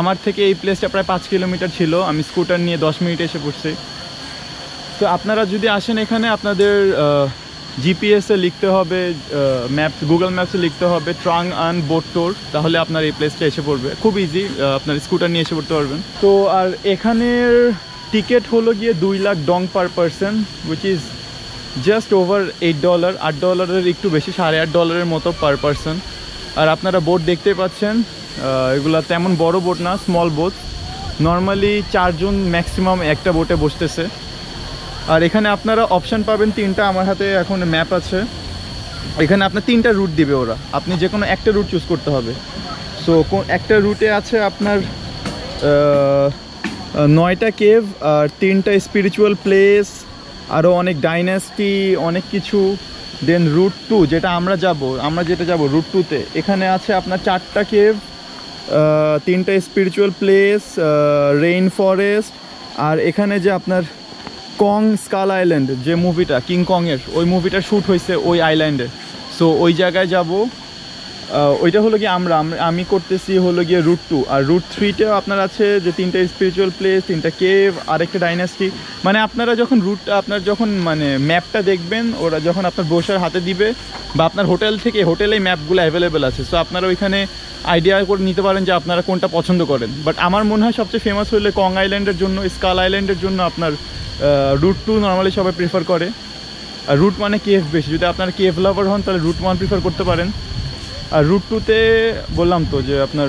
আমার থেকে এই প্লেসটা প্রায় 5 কিলোমিটার ছিল, আমি স্কুটার নিয়ে 10 মিনিটে এসে পড়ছি। তো আপনারা যদি আসেন এখানে, আপনাদের জিপিএসে লিখতে হবে, গুগল ম্যাপসে লিখতে হবে ট্রাং অ্যান্ড বোট ট্যুর, তাহলে আপনার এই প্লেসটা এসে পড়বে। খুব ইজি, আপনার স্কুটার নিয়ে এসে পড়তে পারবেন। তো আর এখানের টিকিট হলো গিয়ে 2 lakh Dong per person, which is just over $8, $8 একটু বেশি, $8.5 মতো পার পারসন। আর আপনারা বোট দেখতেই পাচ্ছেন, এগুলো তেমন বড় বোট না, স্মল বোট। নর্মালি 4 জন ম্যাক্সিমাম একটা বোটে বসতেছে। আর এখানে আপনারা অপশান পাবেন 3টা। আমার হাতে এখন ম্যাপ আছে, এখানে আপনার 3টা রুট দিবে ওরা, আপনি যে কোনো একটা রুট চুজ করতে হবে। সো একটা রুটে আছে আপনার 9টা কেভ আর 3টা স্পিরিচুয়াল প্লেস, আরও অনেক ডাইনাস্টি, অনেক কিছু। দেন রুট 2 যেটা আমরা যাব রুট 2তে, এখানে আছে আপনার 4টা কেভ, 3টা স্পিরিচুয়াল প্লেস, রেইন ফরেস্ট। আর এখানে যে আপনার কং স্কাল আইল্যান্ড, যে মুভিটা কিং কংয়ের, ওই মুভিটা শ্যুট হয়েছে ওই আইল্যান্ডে। সো ওই জায়গায় যাব। ওইটা হলো গিয়ে আমি করতেছি হলো গিয়ে রুট 2। আর রুট 3তেও আপনার আছে যে 3টা স্পিরিচুয়াল প্লেস, 3টা কেভ, আরেকটা ডাইনাস্টি। মানে আপনারা যখন মানে ম্যাপটা দেখবেন, ওরা যখন আপনার ব্রোশার হাতে দিবে, বা আপনার হোটেলেই ম্যাপগুলো অ্যাভেলেবেল আছে। সো আপনারা ওইখানে আইডিয়া করে নিতে পারেন যে আপনারা কোনটা পছন্দ করেন। বাট আমার মনে হয় সবচেয়ে ফেমাস হলে কং আইল্যান্ডের জন্য, স্কাল আইল্যান্ডের জন্য আপনার রুট 2 নর্মালি সবাই প্রিফার করে। আর রুট মানে কেভ বেশি, যদি আপনারা কেভ লাভার হন তাহলে রুট 1 প্রিফার করতে পারেন। আর রুট 2তে বললাম তো যে আপনার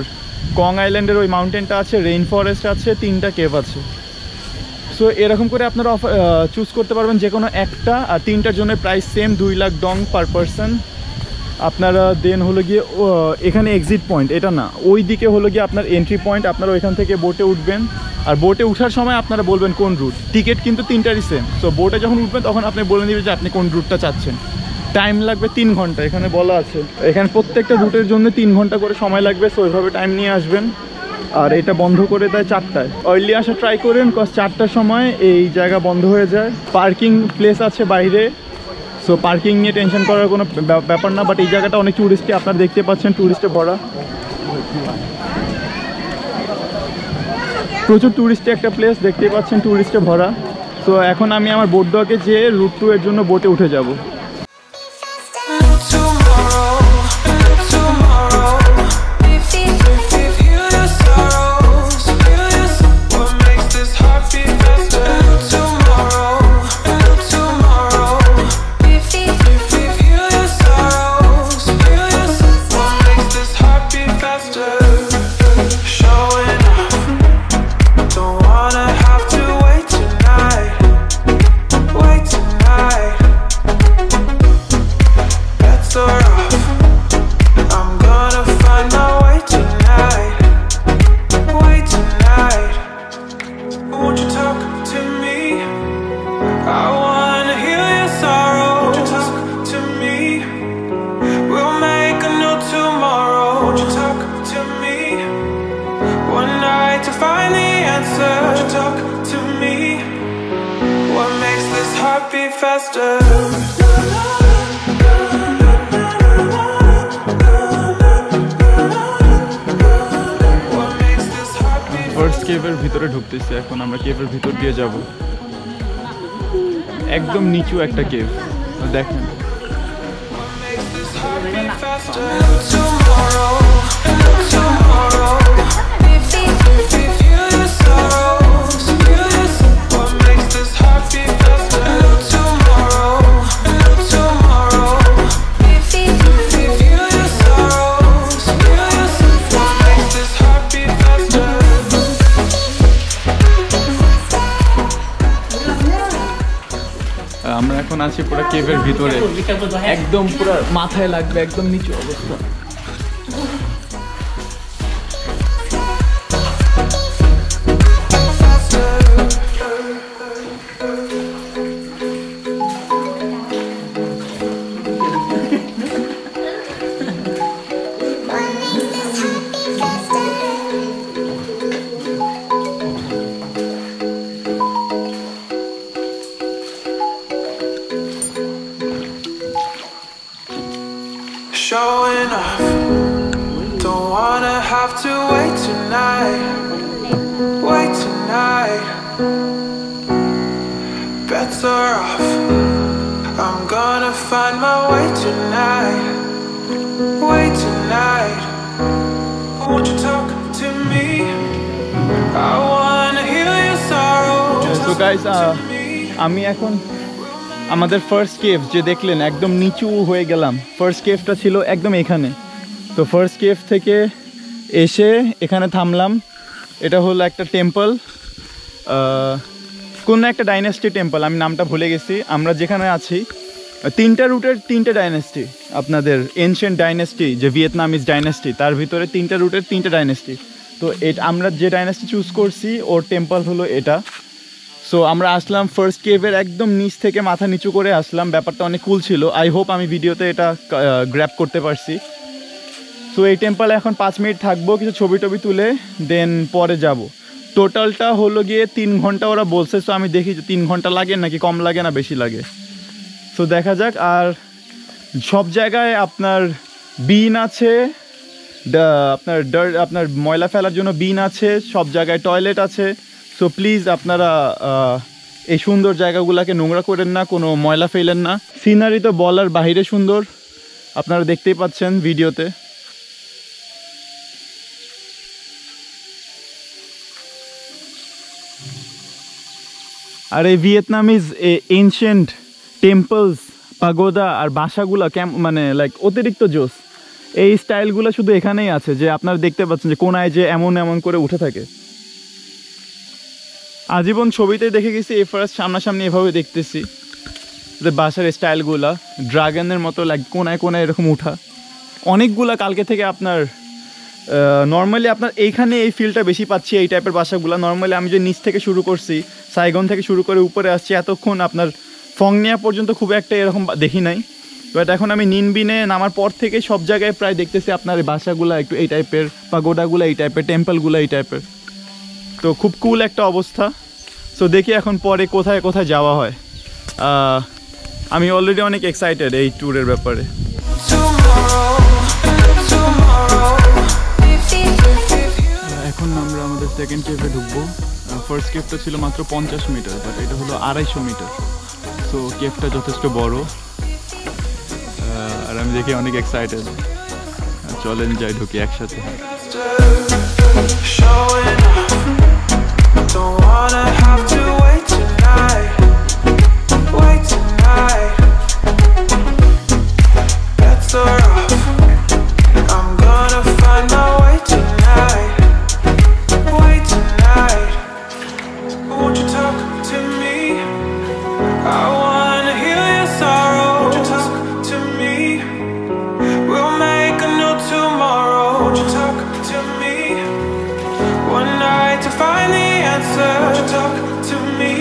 কং আইল্যান্ডের ওই মাউন্টেনটা আছে, রেইন ফরেস্ট আছে, 3টা কেভ আছে। সো এরকম করে আপনারা চুজ করতে পারবেন যে কোনো একটা। আর 3টার জন্য price same, 2 lakh Dong per person. আপনারা দেন হলো গিয়ে এখানে এক্সিট পয়েন্ট, এটা না, ওই দিকে হলো গিয়ে আপনার এন্ট্রি পয়েন্ট। আপনারা ওইখান থেকে বোটে উঠবেন, আর বোটে ওঠার সময় আপনারা বলবেন কোন রুট। টিকিট কিন্তু 3টারই সেম। সো বোটে যখন উঠবেন তখন আপনি বলে নেবেন যে আপনি কোন রুটটা চাচ্ছেন। টাইম লাগবে 3 ঘন্টা, এখানে বলা আছে। এখানে প্রত্যেকটা রুটের জন্য 3 ঘন্টা করে সময় লাগবে। সো ওইভাবে টাইম নিয়ে আসবেন। আর এটা বন্ধ করে দেয় 4টায়। আর্লি আসা ট্রাই করেন, কজ 4টার সময় এই জায়গা বন্ধ হয়ে যায়। পার্কিং প্লেস আছে বাইরে, সো পার্কিং নিয়ে টেনশন করার কোনো ব্যাপার না। বাট এই জায়গাটা অনেক ট্যুরিস্টে, আপনারা দেখতে পাচ্ছেন ট্যুরিস্টে ভরা, প্রচুর ট্যুরিস্টে একটা প্লেস, দেখতে পাচ্ছেন ট্যুরিস্টে ভরা। সো এখন আমি আমার বোট ডকে যেয়ে রুট 2 এর জন্য বোটে উঠে যাব। ফার্স্ট কেভের ভিতরে ঢুকতেছি এখন। আমরা কেভের ভিতর দিয়ে যাব। একদম নিচু একটা কেভ, দেখেন। আমরা এখন আছি পুরো কেভের ভিতরে, একদম পুরো মাথায় লাগবে, একদম নিচু অবস্থা। Showing off. have to wait tonight. Wait tonight. Better off. I'm gonna find my way tonight. Wait tonight. Won't you talk to me? I wanna heal your sorrow. So guys, আমি এখন আমাদের ফার্স্ট কেভ যে দেখলেন একদম নিচু হয়ে গেলাম, first কেভটা ছিল একদম এখানে। তো ফার্স্ট কেভ থেকে এসে এখানে থামলাম। এটা হলো একটা টেম্পল, কোন একটা ডাইনেস্টি টেম্পল, আমি নামটা ভুলে গেছি। আমরা যেখানে আছি তিনটা রুটের তিনটে ডাইনেস্টি, আপনাদের এনশিয়েন্ট ডাইনেস্টি যে ভিয়েতনামিজ ডাইনেস্টি, তার ভিতরে তিনটা রুটের তিনটে ডাইনেস্টি। তো আমরা যে ডাইনেস্টি চুজ করছি ওর টেম্পল হলো এটা। সো আমরা আসলাম ফার্স্ট কেভের একদম নিচ থেকে মাথা নিচু করে আসলাম। ব্যাপারটা অনেক কুল ছিল। আই হোপ আমি ভিডিওতে এটা গ্র্যাব করতে পারছি। সো এই টেম্পলে এখন 5 মিনিট থাকবো, কিছু ছবি টবি তুলে দেন পরে যাব। টোটালটা হলো গিয়ে 3 ঘন্টা ওরা বলছে। সো আমি দেখি যে 3 ঘন্টা লাগে নাকি কম লাগে না বেশি লাগে। সো দেখা যাক। আর সব জায়গায় আপনার বিন আছে, আপনার ময়লা ফেলার জন্য বিন আছে, সব জায়গায় টয়লেট আছে। সো প্লিজ আপনারা এই সুন্দর জায়গাগুলোকে নোংরা করেন না, কোনো ময়লা ফেলেন না। সিনারি তো বলার বাইরে সুন্দর, আপনারা দেখতেই পাচ্ছেন ভিডিওতে। আর এই ভিয়েতনামিজ এনশিয়েন্ট টেম্পলস, পাগোদা আর বাসাগুলো মানে লাইক অতিরিক্ত জোস। এই স্টাইলগুলো শুধু এখানেই আছে, যে আপনারা দেখতে পাচ্ছেন যে কোনায় যে এমন এমন করে উঠে থাকে। আজীবন ছবিতে দেখে গেছি, এই ফার্স্ট সামনাসামনি এভাবে দেখতেছি যে বাসার স্টাইলগুলা ড্রাগনের মতো লাইক কোনায় কোনায় এরকম উঠা। অনেকগুলা কালকে থেকে আপনার নর্মালি আপনার এইখানে এই ফিলটা বেশি পাচ্ছি এই টাইপের বাসাগুলো। নর্মালি আমি যে নিচ থেকে শুরু করছি, সাইগন থেকে শুরু করে উপরে আসছি, এতক্ষণ আপনার ফংনিয়া পর্যন্ত খুব একটা এরকম দেখি নাই। বাট এখন আমি নিনবিনে নামার পর থেকে সব জায়গায় প্রায় দেখতেছি আপনার এই বাসাগুলো একটু এই টাইপের, পাগোডাগুলো এই টাইপের, টেম্পলগুলো এই টাইপের। তো খুব কুল একটা অবস্থা। সো দেখি এখন পরে কোথায় কোথায় যাওয়া হয়। আমি অলরেডি অনেক এক্সাইটেড এই ট্যুরের ব্যাপারে। এখন আমরা আমাদের সেকেন্ড কেভে ঢুকবো। ফার্স্ট কেভটা ছিল মাত্র 50 মিটার, বাট এটা হলো 250 মিটার। সো কেভটা যথেষ্ট বড়, আর আমি দেখি অনেক এক্সাইটেড। চলেন যাই, ঢুকি একসাথে। Don't wanna have to wait tonight. Wait tonight. Better off. I'm gonna find my way tonight. Wait tonight. Won't you talk to me? I wanna heal your sorrow. Won't you talk to me? We'll make a new tomorrow. Won't you talk to me? One night to find the answer. Won't you talk to me?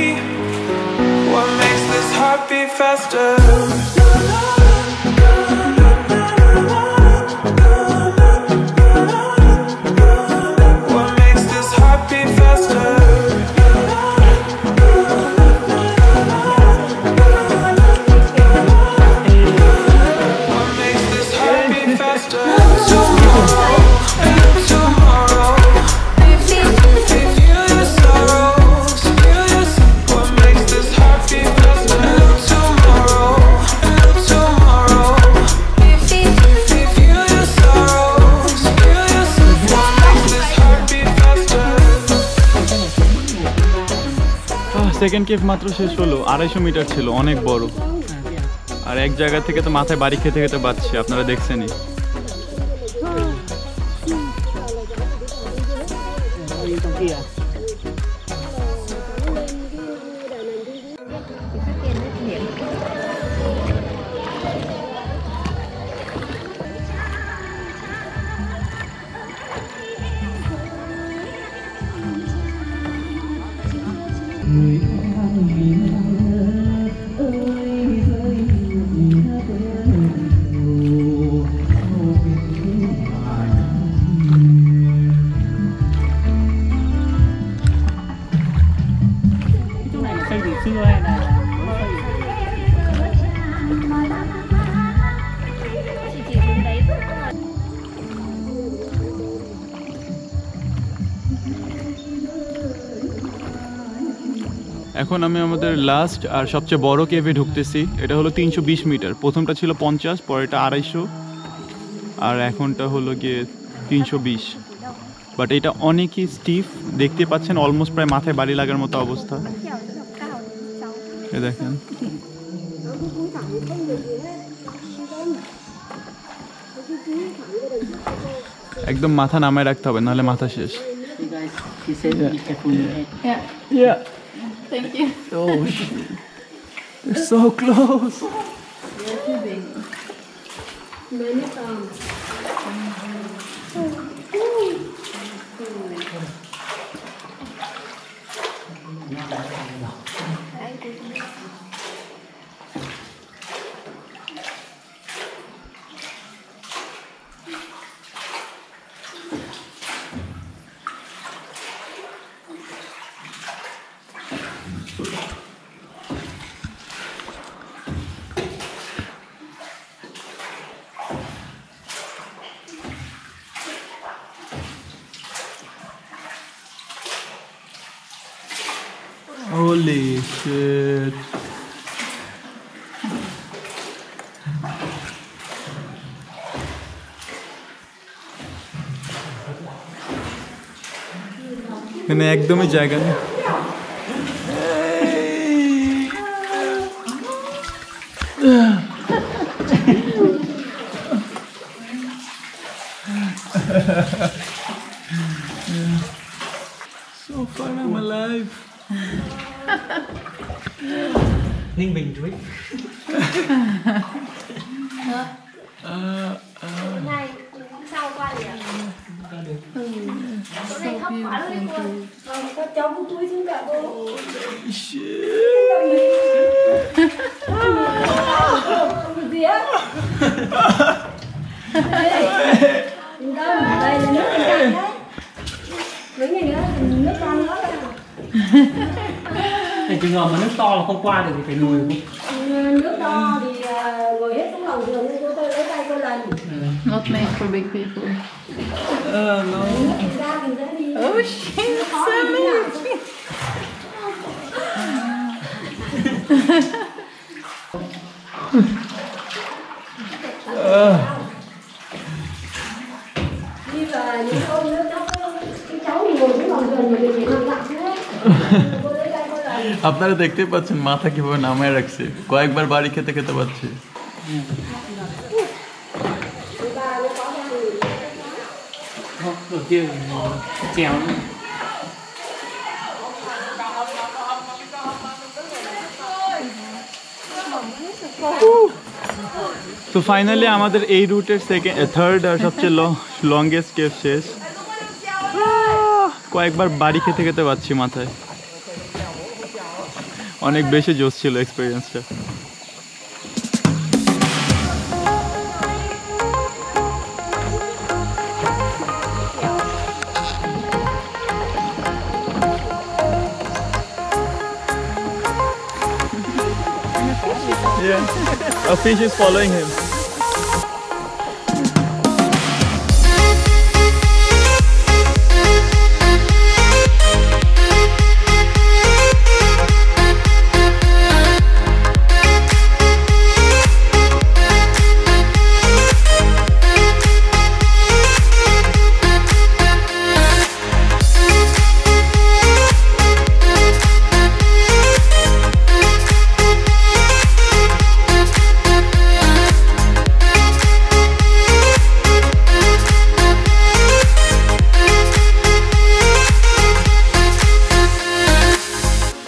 What makes this heart beat faster? What makes this heart beat faster? What makes this heart beat faster? Tomorrow, tomorrow. Second cave মাত্র শেষ হলো। 250 metre ছিল, অনেক বড়। আর এক জায়গা থেকে তো মাথায় বাড়ি খেতে খেতে বাঁচছে, আপনারা দেখছেনই। এখন আমি আমাদের লাস্ট আর সবচেয়ে বড় কেভে ঢুকতেছি। এটা হলো 320 মিটার। প্রথমটা ছিল 50, পরেরটা 250, আর এখনটা হলো গিয়ে 320। বাট এটা অনেকই স্টিফ, দেখতে পাচ্ছেন অলমোস্ট প্রায় মাথায় বাড়ি লাগার মতো অবস্থা। দেখেন একদম মাথা নামায় রাখতে হবে, নাহলে মাথা শেষ। She said be careful your head. Yeah. Thank you. Oh, it's so close. Holy shit. এখানে একদমই জায়গা নেই। So far I'm alive. Ninh Bình chuối. Này, sau qua nhỉ? Chỗ này thấp quá rồi cô. Các cháu cũng túi xuống cả cô. Không được gì á. Đâu, đây là nước canh đấy. Mấy ngày nữa nước con nữa là. Thì trường hợp mà nước to là không qua được thì phải lùi không? Nước to thì ngồi hết xuống lòng giường nên tôi lấy tay tôi lần. Not made for big people. No. Oh shit, Sammy! Đi vào những con nước đó, cái cháu ngồi xuống lòng giường mà mình phải nằm lặng thế. Tôi lấy tay tôi lần. আপনারা দেখতেই পাচ্ছেন মাথা কিভাবে নামায় রাখছে, কয়েকবার বাড়ি খেতে খেতে পাচ্ছে। Không, đầu tiên trèo nữa. তো ফাইনালি আমাদের এই রুটের থার্ড আর সবচেয়ে লংগেস্ট কেভ শেষ। কয়েকবার বাড়ি খেতে খেতে পাচ্ছি মাথায়, অনেক বেশি জোশ ছিল এক্সপিরিয়েন্সটা। Yeah, a fish is following him.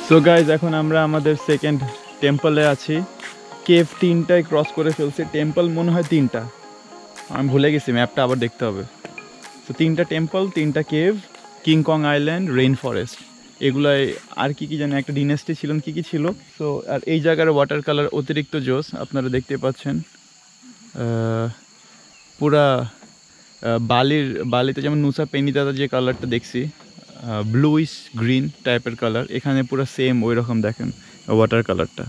So guys, এখন আমরা আমাদের সেকেন্ড টেম্পলে আছি। কেভ 3টায় ক্রস করে ফেলছে, টেম্পল মনে হয় 3টা, আমি ভুলে গেছি, ম্যাপটা আবার দেখতে হবে। তো 3টা টেম্পল, 3টা cave, King Kong island, rain forest, এগুলাই আর কি জানি একটা ডিনেস্টি ছিল, কি ছিল। সো আর এই জায়গার ওয়াটার কালার অতিরিক্ত জোস, আপনারা দেখতে পাচ্ছেন। পুরা বালিতে যেমন নুসা পেনিদাদা যে কালারটা দেখছি, ব্লুইশ গ্রিন টাইপের কালার, এখানে পুরো সেম ওই রকম দেখেন ওয়াটার কালারটা।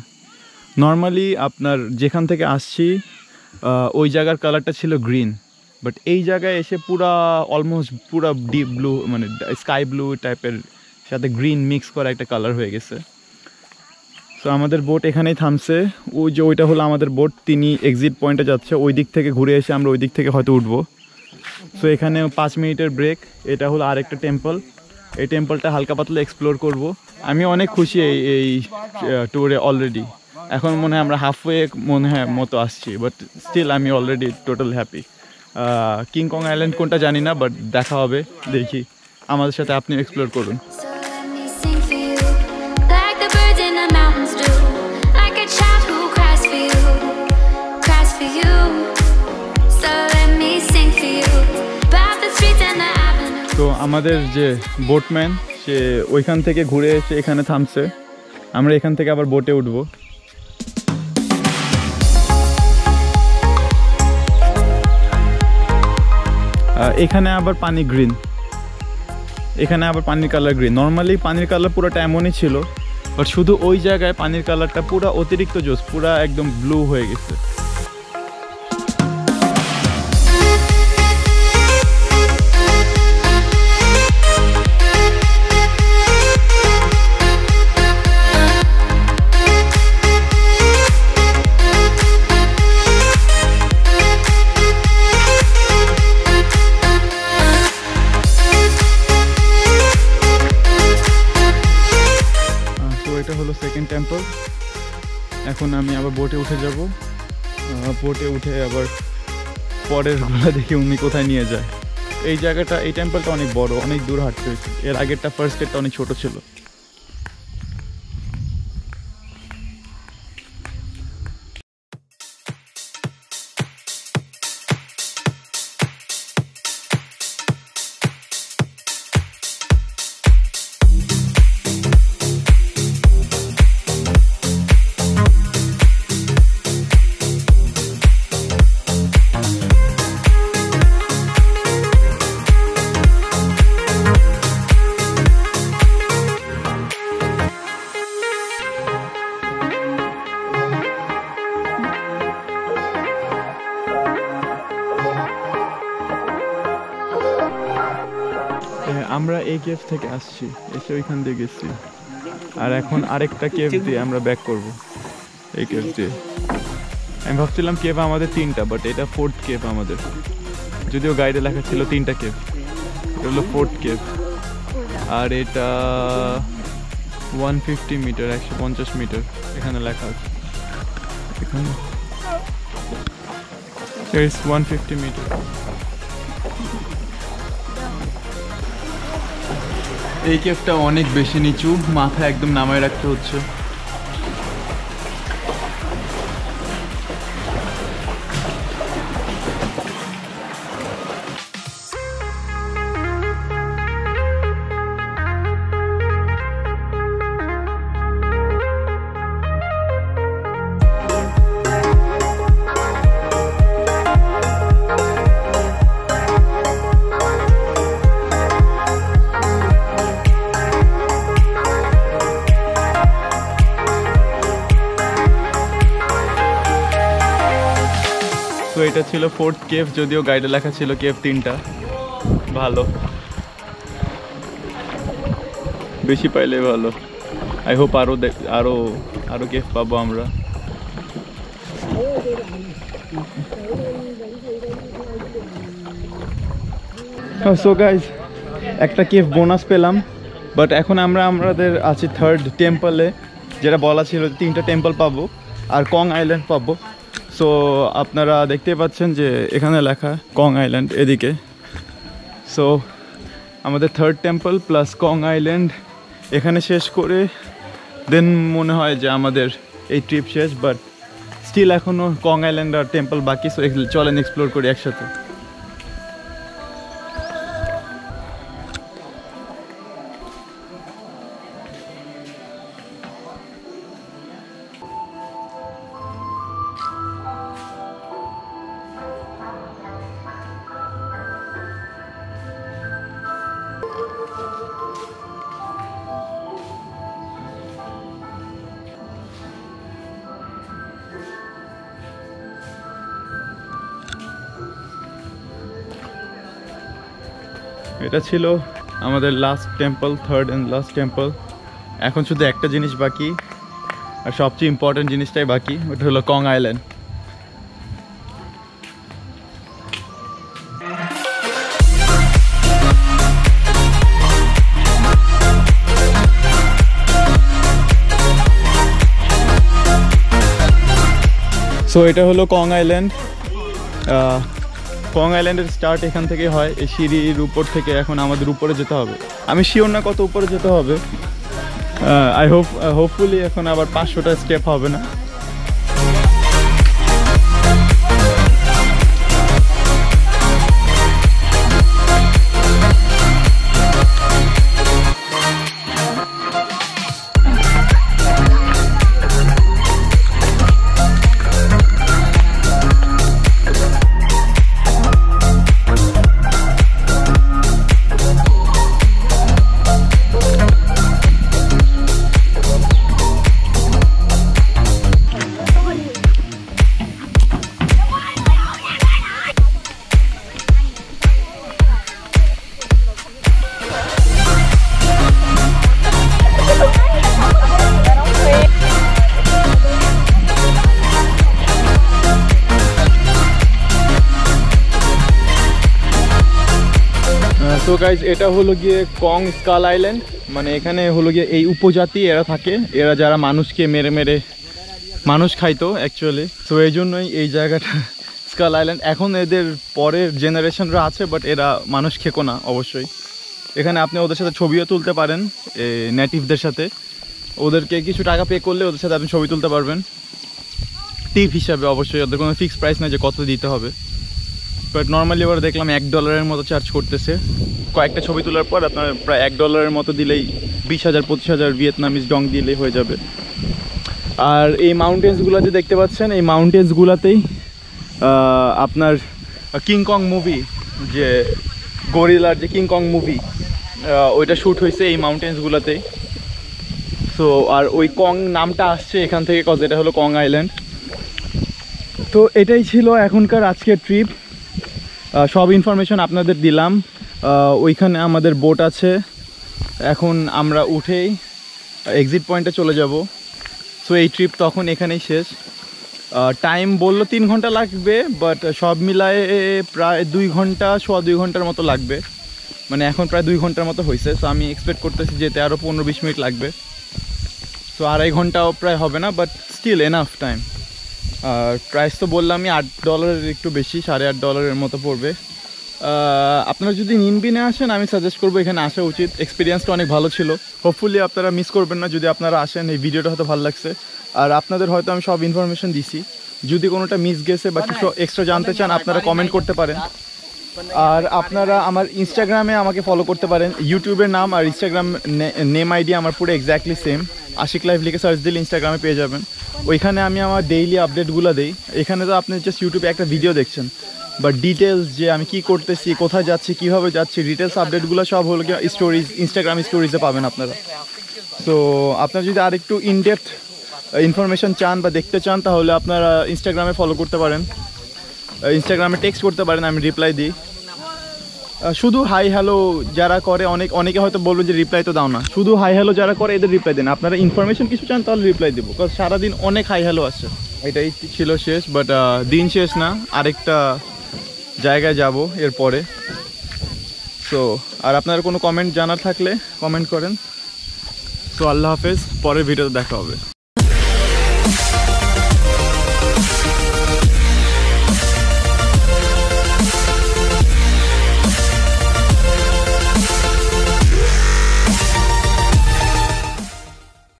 নর্মালি আপনার যেখান থেকে আসছি ওই জায়গার কালারটা ছিল গ্রিন, বাট এই জায়গায় এসে পুরা অলমোস্ট পুরা ডিপ ব্লু, মানে স্কাই ব্লু টাইপের সাথে গ্রিন মিক্স করা একটা কালার হয়ে গেছে। সো আমাদের বোট এখানেই থামছে। ওই যে ওইটা হলো আমাদের বোট, তিনি এক্সিট পয়েন্টে যাচ্ছে, ওই দিক থেকে ঘুরে এসে আমরা ওই দিক থেকে হয়তো উঠবো। সো এখানে 5 মিনিটের ব্রেক। এটা হলো আরেকটা টেম্পল, এই টেম্পলটা হালকা পাতলা এক্সপ্লোর করব। আমি অনেক খুশি এই ট্যুরে অলরেডি। এখন মনে হয় আমরা হাফওয়ে মনে হয় মতো আসছি, বাট স্টিল আমি already total happy. King Kong island কোনটা জানি না, বাট দেখা হবে, দেখি। আমাদের সাথে আপনিও এক্সপ্লোর করুন। So let me sing for you, like the birds in the mountains do, like a child who cries for you, cries for you. So let me sing for you, about the streets and the avenues. তো আমাদের যে boatman, সে ওইখান থেকে ঘুরে এসে এখানে থামছে। আমরা এখান থেকে আবার বোটে উঠবো। এখানে আবার পানি গ্রিন, এখানে আবার পানির কালার গ্রিন। নর্মালি পানির কালার পুরোটা এমনই ছিল, বাট শুধু ওই জায়গায় পানির কালারটা পুরো অতিরিক্ত জোস, পুরো একদম ব্লু হয়ে গেছে। এটা হলো সেকেন্ড টেম্পল। এখন আমি আবার বোটে উঠে যাব। বোটে উঠে আবার পরের গুলা দেখি উনি কোথায় নিয়ে যায়। এই জায়গাটা, এই টেম্পলটা অনেক বড়, অনেক দূর হাঁটতে হয়েছে। এর আগেরটা ফার্স্ট গেটটা অনেক ছোট ছিল। আমরা এই কেভ থেকে আসছি, এসে ওইখান দিয়ে গেছি, আর এখন আরেকটা কেভ দিয়ে আমরা ব্যাক করব। এই কেভ দিয়ে আমি ভাবছিলাম কেভ আমাদের 3টা, বাট এটা 4th কেভ আমাদের। যদিও গাইডে লেখা ছিল 3টা কেভ, এটা হলো 4th কেভ। আর এটা 150 মিটার, 150 মিটার এখানে লেখা আছে। এখানে 150 মিটার। এই কেভটা অনেক বেশি নিচু, মাথা একদম নামায় রাখতে হচ্ছে। তো এটা ছিল 4th কেভ, যদিও গাইডে লেখা ছিল কেভ 3টা। ভালো, বেশি পাইলে ভালো। আই হোপ আরো আরো কেভ পাবো আমরা। সো গাইজ, একটা কেভ বোনাস পেলাম, বাট এখন আমরা আমাদের আছি 3rd টেম্পলে, যেটা বলা ছিল 3টা টেম্পল পাবো আর কং আইল্যান্ড পাবো। সো আপনারা দেখতেই পাচ্ছেন যে এখানে লেখা কং আইল্যান্ড এদিকে। সো আমাদের 3rd টেম্পল প্লাস কং আইল্যান্ড এখানে শেষ করে দেন মনে হয় যে আমাদের এই ট্রিপ শেষ, বাট স্টিল এখনও কং আইল্যান্ড আর টেম্পল বাকি। সো চলেন এক্সপ্লোর করি একসাথে। এটা ছিল আমাদের last temple, 3rd and last temple. এখন শুধু একটা জিনিস বাকি, আর সবচেয়ে ইম্পর্টেন্ট জিনিসটাই বাকি, ওটা হলো কং আইল্যান্ড। সো এটা হলো কং আইল্যান্ড। কং আইল্যান্ডের স্টার্ট এখান থেকে হয়, এই সিঁড়ির উপর থেকে। এখন আমাদের উপরে যেতে হবে, আমি শিওর না কত উপরে যেতে হবে। হোপফুলি এখন আবার 500টা স্টেপ হবে না। তো গাইজ এটা হলো গিয়ে কং স্কাল আইল্যান্ড, মানে এখানে হলো গিয়ে এই উপজাতি এরা থাকে, এরা যারা মানুষকে মেরে মেরে মানুষ খাইতো অ্যাকচুয়ালি। তো এই জন্যই এই জায়গাটা স্কাল আইল্যান্ড। এখন এদের পরের জেনারেশনরা আছে, বাট এরা মানুষ খেকো না অবশ্যই। এখানে আপনি ওদের সাথে ছবিও তুলতে পারেন, নেটিভদের সাথে। ওদেরকে কিছু টাকা পে করলে ওদের সাথে আপনি ছবি তুলতে পারবেন টিপ হিসাবে। অবশ্যই ওদের কোনো ফিক্সড প্রাইস না যে কত দিতে হবে, বাট নর্মালি ওরা দেখলাম $1 মতো চার্জ করতেছে। কয়েকটা ছবি তোলার পর আপনার প্রায় $1 মতো দিলেই 20,000-25,000 ভিয়েতনামিজ ডং দিলেই হয়ে যাবে। আর এই মাউন্টেন্সগুলো যে দেখতে পাচ্ছেন, এই মাউন্টেন্সগুলোতেই আপনার কিং কং মুভি, যে গরিলার যে কিং কং মুভি, ওইটা শ্যুট হয়েছে এই মাউন্টেন্সগুলোতেই। সো আর ওই কং নামটা আসছে এখান থেকে, কজ এটা হলো কং আইল্যান্ড। তো এটাই ছিল এখনকার আজকের ট্রিপ। সব ইনফরমেশন আপনাদের দিলাম। ওইখানে আমাদের বোট আছে, এখন আমরা উঠেই এক্সিট পয়েন্টে চলে যাব। সো এই ট্রিপ তখন এখানেই শেষ। টাইম বললো 3 ঘন্টা লাগবে, বাট সব মিলায়ে প্রায় 2 ঘন্টা, 2.25 ঘন্টার মতো লাগবে। মানে এখন প্রায় 2 ঘন্টার মতো হয়েছে। সো আমি এক্সপেক্ট করতেছি যেতে আরও 15-20 মিনিট লাগবে। সো 2.5 ঘন্টাও প্রায় হবে না, বাট স্টিল এনাফ টাইম। আর প্রাইস তো বললামই $8 একটু বেশি, $8.5 মতো পড়বে। আপনারা যদি নিনবিনে আসেন, আমি সাজেস্ট করবো এখানে আসা উচিত। এক্সপিরিয়েন্সটা অনেক ভালো ছিল। হোপফুলি আপনারা মিস করবেন না যদি আপনারা আসেন। এই ভিডিওটা হয়তো ভালো লাগছে, আর আপনাদের হয়তো আমি সব ইনফরমেশন দিছি। যদি কোনোটা মিস গেছে বা কিছু এক্সট্রা জানতে চান, আপনারা কমেন্ট করতে পারেন। আর আপনারা আমার ইনস্টাগ্রামে আমাকে ফলো করতে পারেন। ইউটিউবের নাম আর ইনস্টাগ্রাম নেম আইডি আমার পুরো এক্স্যাক্টলি সেম। আশিক লাইভ লিখে সার্চ দিলে ইনস্টাগ্রামে পেয়ে যাবেন। ওইখানে আমি আমার ডেইলি আপডেটগুলো দিই। এখানে তো আপনি জাস্ট ইউটিউবে একটা ভিডিও দেখছেন, বাট ডিটেলস যে আমি কি করতেছি, কোথায় যাচ্ছি, কীভাবে যাচ্ছি, ডিটেলস আপডেটগুলো সব হলো গিয়ে স্টোরিজ, ইনস্টাগ্রাম স্টোরিজে পাবেন আপনারা। সো আপনারা যদি আরেকটু ইনডেপথ ইনফরমেশন চান বা দেখতে চান, তাহলে আপনারা ইনস্টাগ্রামে ফলো করতে পারেন, ইনস্টাগ্রামে টেক্সট করতে পারেন, আমি রিপ্লাই দিই। শুধু হাই হ্যালো যারা করে, অনেকে হয়তো বলবে যে রিপ্লাই তো দাও না। শুধু হাই হ্যালো যারা করে এদের রিপ্লাই দেন। আপনারা ইনফরমেশন কিছু চান তাহলে রিপ্লাই দেবো, কারণ সারাদিন অনেক হাই হ্যালো আসছে। এটাই ছিল শেষ, বাট দিন শেষ না, আরেকটা জায়গায় যাব এরপরে। সো আর আপনার কোনো কমেন্ট জানার থাকলে কমেন্ট করেন। সো আল্লাহ হাফেজ, পরের ভিডিওতে দেখা হবে।